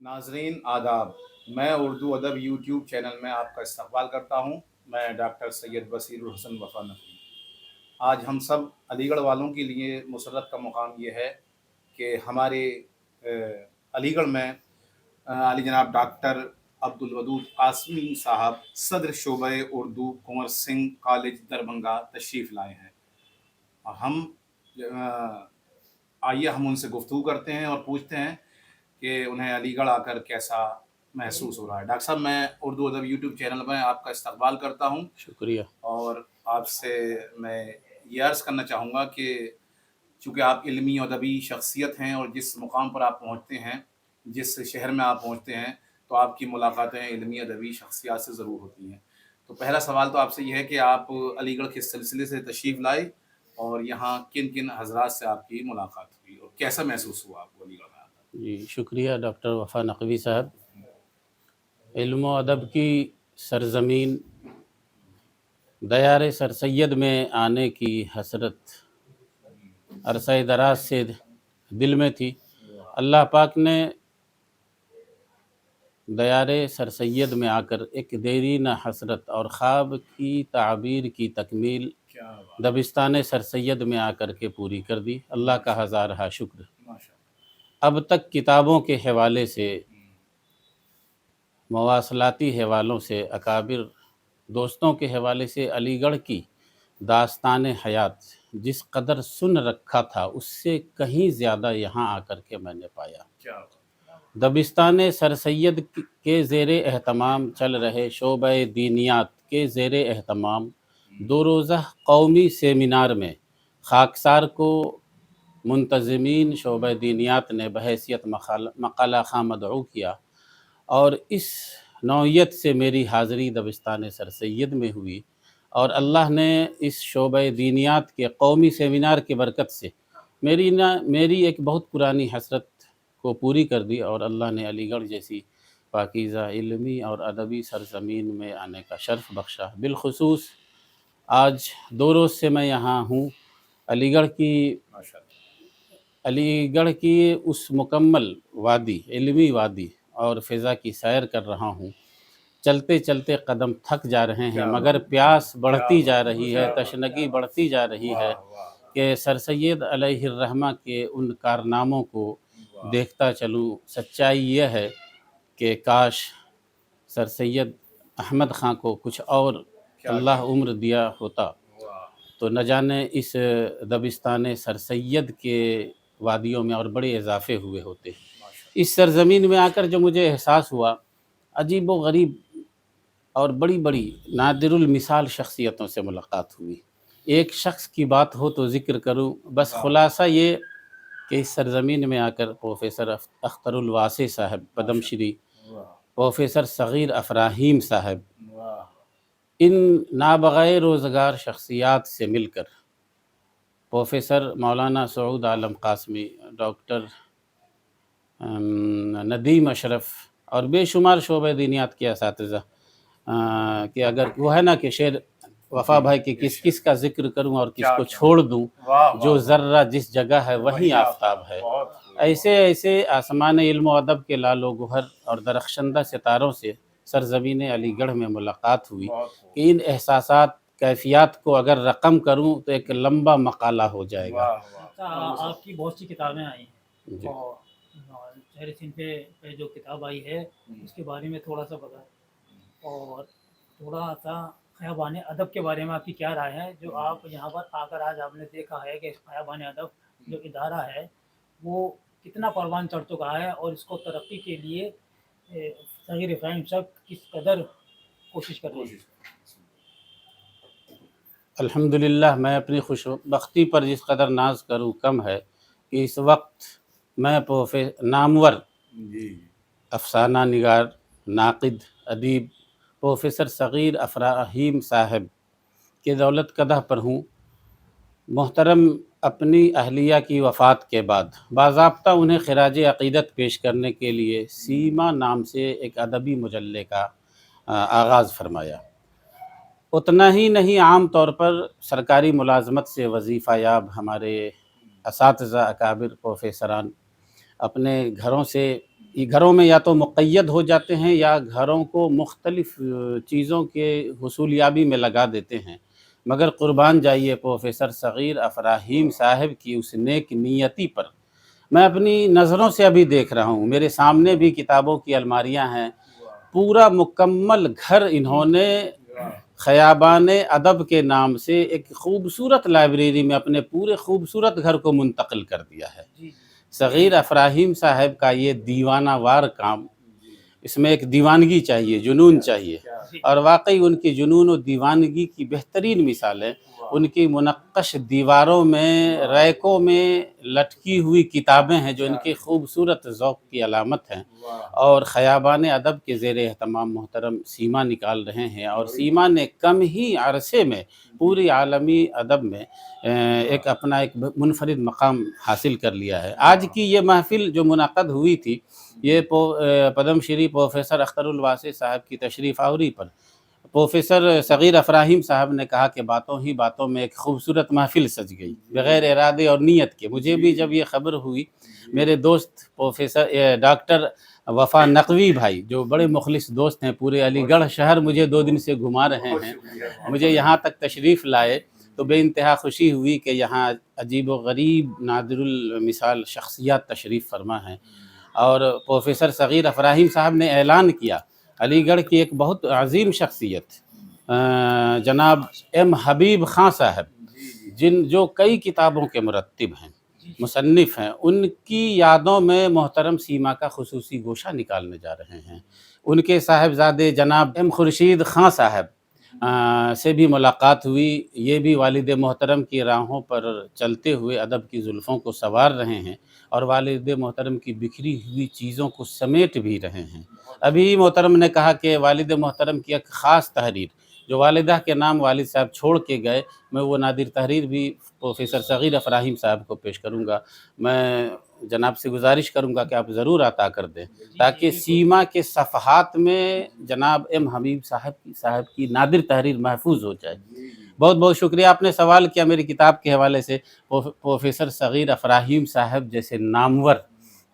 ناظرین آداب، میں اردو ادب یوٹیوب چینل میں آپ کا استقبال کرتا ہوں۔ میں ڈاکٹر سید بصیر الحسن وفا نقوی۔ آج ہم سب علی گڑھ والوں کے لیے مسرت کا مقام یہ ہے کہ ہمارے علی گڑھ میں علی جناب ڈاکٹر عبد الودود قاسمی صاحب صدر شعبہ اردو کنور سنگھ کالج دربھنگہ تشریف لائے ہیں۔ ہم آئیے ہم ان سے گفتگو کرتے ہیں اور پوچھتے ہیں کہ انہیں علی گڑھ آ کر کیسا محسوس ہو رہا ہے۔ ڈاکٹر صاحب، میں اردو ادب یوٹیوب چینل میں آپ کا استقبال کرتا ہوں۔ شکریہ۔ اور آپ سے میں یہ عرض کرنا چاہوں گا کہ چونکہ آپ علمی اور ادبی شخصیت ہیں اور جس مقام پر آپ پہنچتے ہیں، جس شہر میں آپ پہنچتے ہیں، تو آپ کی ملاقاتیں علمی ادبی شخصیات سے ضرور ہوتی ہیں۔ تو پہلا سوال تو آپ سے یہ ہے کہ آپ علی گڑھ کس سلسلے سے تشریف لائے اور یہاں کن کن حضرات سے آپ کی ملاقات ہوئی اور کیسا محسوس ہوا آپ کو علی گڑھ میں آ کر؟ جی شکریہ ڈاکٹر وفا نقوی صاحب۔ علم و ادب کی سرزمین دیار سر سید میں آنے کی حسرت عرصہ دراز سے دل میں تھی۔ اللہ پاک نے دیار سر سید میں آ کر ایک دیرینہ حسرت اور خواب کی تعبیر کی تکمیل دبستان سر سید میں آ کر کے پوری کر دی۔ اللہ کا ہزارہ شکر۔ اب تک کتابوں کے حوالے سے، مواصلاتی حوالوں سے، اکابر دوستوں کے حوالے سے علی گڑھ کی داستان حیات جس قدر سن رکھا تھا، اس سے کہیں زیادہ یہاں آ کر کے میں نے پایا۔ دبستان سر سید کے زیر اہتمام چل رہے شعبہ دینیات کے زیر اہتمام 2 روزہ قومی سیمینار میں خاکسار کو منتظمین شعبہ دینیات نے بحیثیت مقالہ خواں مدعو کیا، اور اس نوعیت سے میری حاضری دبستان سر سید میں ہوئی، اور اللہ نے اس شعبہ دینیات کے قومی سیمینار کی برکت سے میری ایک بہت پرانی حسرت کو پوری کر دی، اور اللہ نے علی گڑھ جیسی پاکیزہ علمی اور ادبی سرزمین میں آنے کا شرف بخشا۔ بالخصوص آج 2 روز سے میں یہاں ہوں۔ علی گڑھ کی اس مکمل وادی، علمی وادی اور فضا کی سیر کر رہا ہوں۔ چلتے چلتے قدم تھک جا رہے ہیں، مگر پیاس بڑھتی جا رہی ہے، تشنگی بڑھتی جا رہی ہے کہ سر سید علیہ الرحمہ کے ان کارناموں کو دیکھتا چلوں۔ سچائی یہ ہے کہ کاش سر سید احمد خاں کو کچھ اور اللہ عمر دیا ہوتا تو نہ جانے اس دبستان سر سید کے وادیوں میں اور بڑے اضافے ہوئے ہوتے۔ اس سرزمین میں آ کر جو مجھے احساس ہوا، عجیب و غریب اور بڑی بڑی نادر المثال شخصیتوں سے ملاقات ہوئی۔ ایک شخص کی بات ہو تو ذکر کروں، بس خلاصہ یہ کہ اس سرزمین میں آ کر پروفیسر اختر الواسع صاحب پدم شری، پروفیسر صغیر افراہیم صاحب، ان نابغہ روزگار شخصیات سے مل کر، پروفیسر مولانا سعود عالم قاسمی، ڈاکٹر ندیم اشرف اور بے شمار شعبہ دینیات کے اساتذہ، کہ اگر وہ ہے نا کہ شعر وفا بھائی کہ کس کا ذکر کروں اور کس کو چھوڑ دوں، جو ذرہ جس جگہ ہے وہیں آفتاب ہے۔ ایسے آسمان علم و ادب کے لال و گوہر اور درخشندہ ستاروں سے سرزمین علی گڑھ میں ملاقات ہوئی کہ ان احساسات، کیفیات کو اگر رقم کروں تو ایک لمبا مقالہ ہو جائے گا۔ آپ کی بہت سی کتابیں آئی ہیں، اور شہر سندھ پہ جو کتاب آئی ہے اس کے بارے میں تھوڑا سا بتائیں، اور تھوڑا سا خیابان ادب کے بارے میں آپ کی کیا رائے ہے، جو آپ یہاں پر آ کر آج آپ نے دیکھا ہے کہ خیابان ادب جو ادارہ ہے وہ کتنا پروان چڑھ چکا ہے، اور اس کو ترقی کے لیے صغیر افراہیم صاحب کس قدر کوشش کر رہے ہیں۔ الحمدللہ، میں اپنی خوش بختی پر جس قدر ناز کروں کم ہے کہ اس وقت میں نامور افسانہ نگار، ناقد، ادیب پروفیسر صغیر افراہیم صاحب کے دولت قدح پر ہوں۔ محترم اپنی اہلیہ کی وفات کے بعد باضابطہ انہیں خراج عقیدت پیش کرنے کے لیے سیما نام سے ایک ادبی مجلے کا آغاز فرمایا۔ اتنا ہی نہیں، عام طور پر سرکاری ملازمت سے وظیفہ یاب ہمارے اساتذہ، اکابر، پروفیسران اپنے گھروں سے یہ گھروں میں یا تو مقید ہو جاتے ہیں یا گھروں کو مختلف چیزوں کے حصولیابی میں لگا دیتے ہیں، مگر قربان جائیے پروفیسر صغیر افراہیم صاحب کی اس نیک نیتی پر۔ میں اپنی نظروں سے ابھی دیکھ رہا ہوں، میرے سامنے بھی کتابوں کی الماریاں ہیں، پورا مکمل گھر انہوں نے خیابان ادب کے نام سے ایک خوبصورت لائبریری میں اپنے پورے خوبصورت گھر کو منتقل کر دیا ہے۔ صغیر افراہیم صاحب کا یہ دیوانہ وار کام، اس میں ایک دیوانگی چاہیے، جنون چاہیے، اور واقعی ان کی جنون و دیوانگی کی بہترین مثالیں ان کی منقش دیواروں میں ریکوں میں لٹکی ہوئی کتابیں ہیں جو ان کی خوبصورت ذوق کی علامت ہیں، اور خیابان ادب کے زیر اہتمام محترم سیما نکال رہے ہیں، اور سیما نے کم ہی عرصے میں پوری عالمی ادب میں ایک اپنا ایک منفرد مقام حاصل کر لیا ہے۔ آج کی یہ محفل جو منعقد ہوئی تھی، یہ پدم شری پروفیسر اختر الواسع صاحب کی تشریف آوری پر پروفیسر صغیر افراہیم صاحب نے کہا کہ باتوں ہی باتوں میں ایک خوبصورت محفل سج گئی بغیر ارادے اور نیت کے۔ مجھے بھی جب یہ خبر ہوئی، میرے دوست پروفیسر ڈاکٹر وفا نقوی بھائی جو بڑے مخلص دوست ہیں، پورے علی گڑھ شہر مجھے 2 دن سے گھما رہے ہیں، مجھے یہاں تک تشریف لائے تو بے انتہا خوشی ہوئی کہ یہاں عجیب و غریب نادر المثال شخصیات تشریف فرما ہیں۔ اور پروفیسر صغیر افراہیم صاحب نے اعلان کیا، علی گڑھ کی ایک بہت عظیم شخصیت جناب ایم حبیب خان صاحب، جو کئی کتابوں کے مرتب ہیں، مصنف ہیں، ان کی یادوں میں محترم سیما کا خصوصی گوشہ نکالنے جا رہے ہیں۔ ان کے صاحبزادے جناب ایم خورشید خان صاحب سے بھی ملاقات ہوئی، یہ بھی والد محترم کی راہوں پر چلتے ہوئے ادب کی زلفوں کو سنوار رہے ہیں اور والد محترم کی بکھری ہوئی چیزوں کو سمیٹ بھی رہے ہیں۔ ابھی محترم نے کہا کہ والد محترم کی ایک خاص تحریر جو والدہ کے نام والد صاحب چھوڑ کے گئے، میں وہ نادر تحریر بھی پروفیسر صغیر افراہیم صاحب کو پیش کروں گا۔ میں جناب سے گزارش کروں گا کہ آپ ضرور عطا کر دیں تاکہ سیما کے صفحات میں جناب ایم حبیب صاحب کی نادر تحریر محفوظ ہو جائے۔ بہت بہت شکریہ، آپ نے سوال کیا میری کتاب کے حوالے سے۔ پروفیسر صغیر افراہیم صاحب جیسے نامور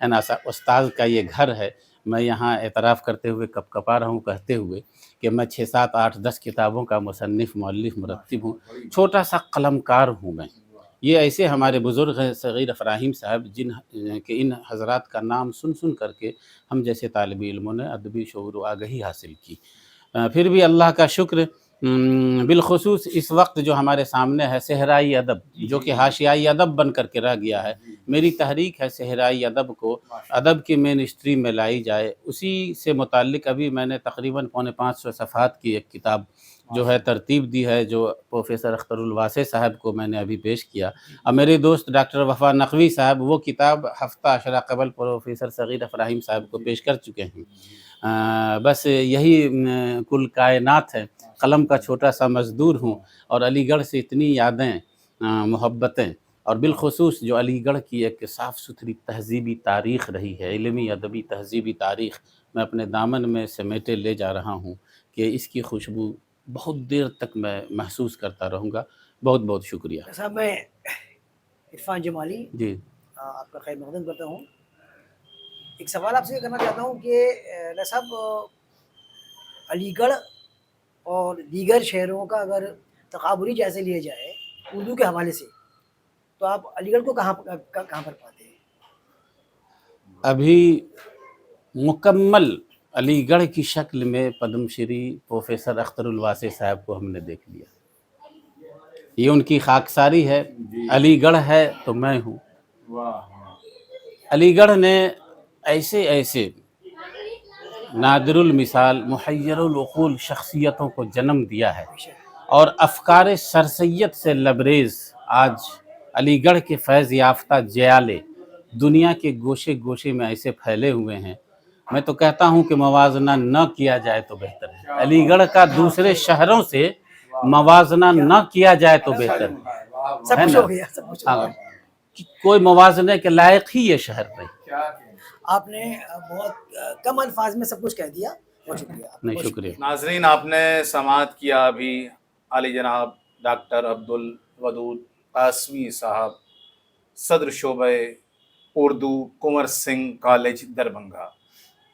ہے نا استاذ کا یہ گھر ہے، میں یہاں اعتراف کرتے ہوئے کپ کپا رہا ہوں کہتے ہوئے کہ میں 6 7 8 10 کتابوں کا مصنف، مؤلف، مرتب ہوں، چھوٹا سا قلم کار ہوں میں۔ یہ ایسے ہمارے بزرگ ہیں صغیر افراہیم صاحب جن کہ ان حضرات کا نام سن کر کے ہم جیسے طالب علموں نے ادبی شعور و آگہی حاصل کی۔ پھر بھی اللہ کا شکر، بالخصوص اس وقت جو ہمارے سامنے ہے صحرائی ادب، جو کہ حاشیائی ادب بن کر کے رہ گیا ہے، میری تحریک ہے صحرائی ادب کو ادب کی مین اسٹریم میں لائی جائے۔ اسی سے متعلق ابھی میں نے تقریباً 450 صفحات کی ایک کتاب جو ہے ترتیب دی ہے، جو پروفیسر اختر الواسع صاحب کو میں نے ابھی پیش کیا۔ اور میرے دوست ڈاکٹر وفا نقوی صاحب وہ کتاب ہفتہ عشرہ قبل پروفیسر صغیر افراہیم صاحب کو پیش کر چکے ہیں۔ بس یہی کل کائنات ہے، قلم کا چھوٹا سا مزدور ہوں، اور علی گڑھ سے اتنی یادیں، محبتیں، اور بالخصوص جو علی گڑھ کی ایک صاف ستھری تہذیبی تاریخ رہی ہے، علمی ادبی تہذیبی تاریخ، میں اپنے دامن میں سمیٹے لے جا رہا ہوں کہ اس کی خوشبو بہت دیر تک میں محسوس کرتا رہوں گا۔ بہت بہت شکریہ صاحب۔ میں عرفان جمالی جی۔ آپ کا خیر مقدم کرتا ہوں۔ ایک سوال آپ سے کرنا چاہتا ہوں کہ صاحب علی گڑھ اور دیگر شہروں کا اگر تقابلی جائزہ لیا جائے اردو کے حوالے سے، تو آپ علی گڑھ کو کہاں پر پاتے ہیں؟ ابھی مکمل علی گڑھ کی شکل میں پدم شری پروفیسر اختر الواسع صاحب کو ہم نے دیکھ لیا۔ یہ ان کی خاکساری ہے، علی گڑھ ہے تو میں ہوں۔ علی گڑھ نے ایسے ایسے نادر المثال محیر العقول شخصیتوں کو جنم دیا ہے، اور افکار سرسید سے لبریز آج علی گڑھ کے فیض یافتہ جیالے دنیا کے گوشے گوشے میں ایسے پھیلے ہوئے ہیں، میں تو کہتا ہوں کہ موازنہ نہ کیا جائے تو بہتر ہے۔ علی گڑھ کا دوسرے شہروں سے موازنہ نہ کیا جائے تو بہتر ہے، سب کچھ ہو گیا، سب کچھ ہو گیا۔ کوئی موازنے کے لائق ہی یہ شہر نہیں۔ آپ نے بہت کم الفاظ میں سب کچھ کہہ دیا، بہت شکریہ۔ نہیں، شکریہ۔ ناظرین، آپ نے سماعت کیا ابھی عالی جناب ڈاکٹر عبدالودود قاسمی صاحب، صدر شعبہ اردو، کنور سنگھ کالج دربھنگہ۔